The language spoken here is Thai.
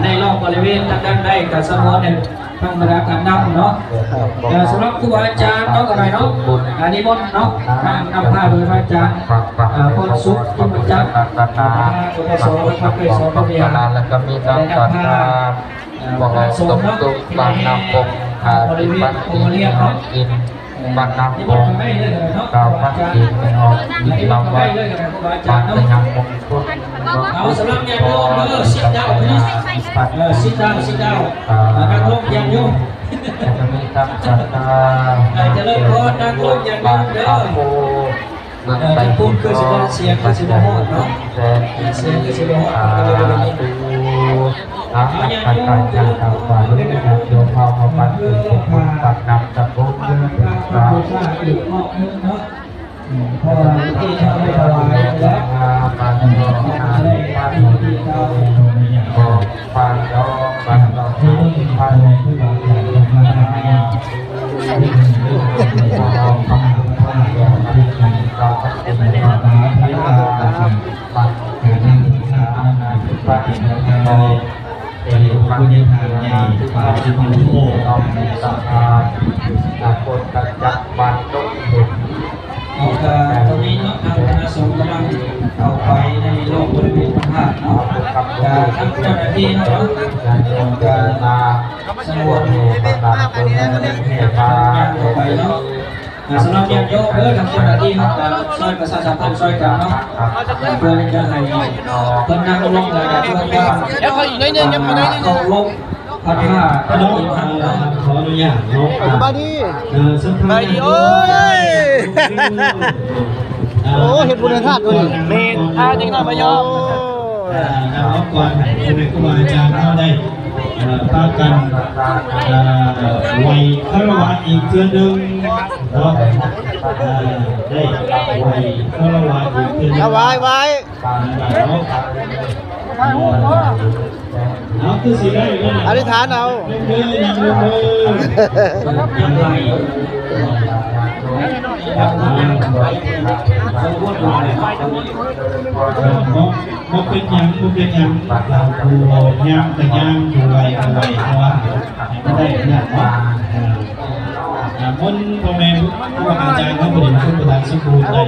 ในรอบบริเวณทางด้านได้กับสมอเนี่ยทางบรรดาการนำเนาะสำหรับครูอาจารย์เนาะอะไรเนาะอันนี้มดเนาะทางนำพาโดยพระอาจารย์พรสุขที่มาจากตัวสอบพระเคยสอนพระเบียร์แล้วก็มีการตัดบอกตกตุกบางนำปงที่ปันกินกินบางนำปงเราปันกินเป็นออกเราว่าปันเป็นนำปงพุทธเอาสำหรับยานโยมสิดาวสิดาวการลงยานโยมจะมีการจัดการจะเริ่มพอนักลงยานโยมเด้อไปพูดคือเสียงคือสิบหอดเนาะเสียงคือสิบหอดก็จะเป็นอย่างนี้การจากข่าวสารเรื่องการโยมพอมาปันถึงคนตัดนำจากพวกเรื่องการผู้ชายอีกนอกนึงเนาะเพราะว่าที่เขาไม่ถวายแล้วปันโยมได้ปันที่เขาบอกปันโยมปันโยมปันที่เราอยากจะมาให้เราทำให้เราเป็นในฐานะที่เราปันปันเป็นผู้ที่ทำงานที่มาที่มีโอ้เราเป็นสะพานคนกัจับบันตุกเอาตรงนี้เนาะทางคณะสงฆ์กำลังเอาไปในโลกบริเวณพระธาตุเนาะทั้งเจ้าหน้าที่เนาะการมาสงวนมาคนนี้มาไปเนาะสำหรับญาติโยมเด้อทางเจ้าหน้าที่เนาะช่วยประชาสัมพันธ์ช่วยกันเนาะเพื่อที่จะให้เพิ่นนั่งลงเลยเพื่อว่ายังเขาอีกน้อยนึงยังเขาน้อยนึงเขาลงพระธาตุก็ต้องอีกครั้งนะขออนุญาตเนาะสบายดีสบายดีโอ้ยโอ้เห็ดบุญธาตุด้วยเมนจริงหน่อยมายอมน้องก่อนคุณครูอาจารย์เขาได้พากันไว้คารวะอีกเทื่อนึงเนาะได้ไว้คารวะอีกเทื่อนึงไว้เอาคือสิได้อธิษฐานเอามันเป็นยังเราดูยังแต่ยังอยู่ไว้เพราะว่าไม่ได้เนี่ยว่ามนพ่อแม่ครูอาจารย์เขาบริหารผู้ประธานสกูลได้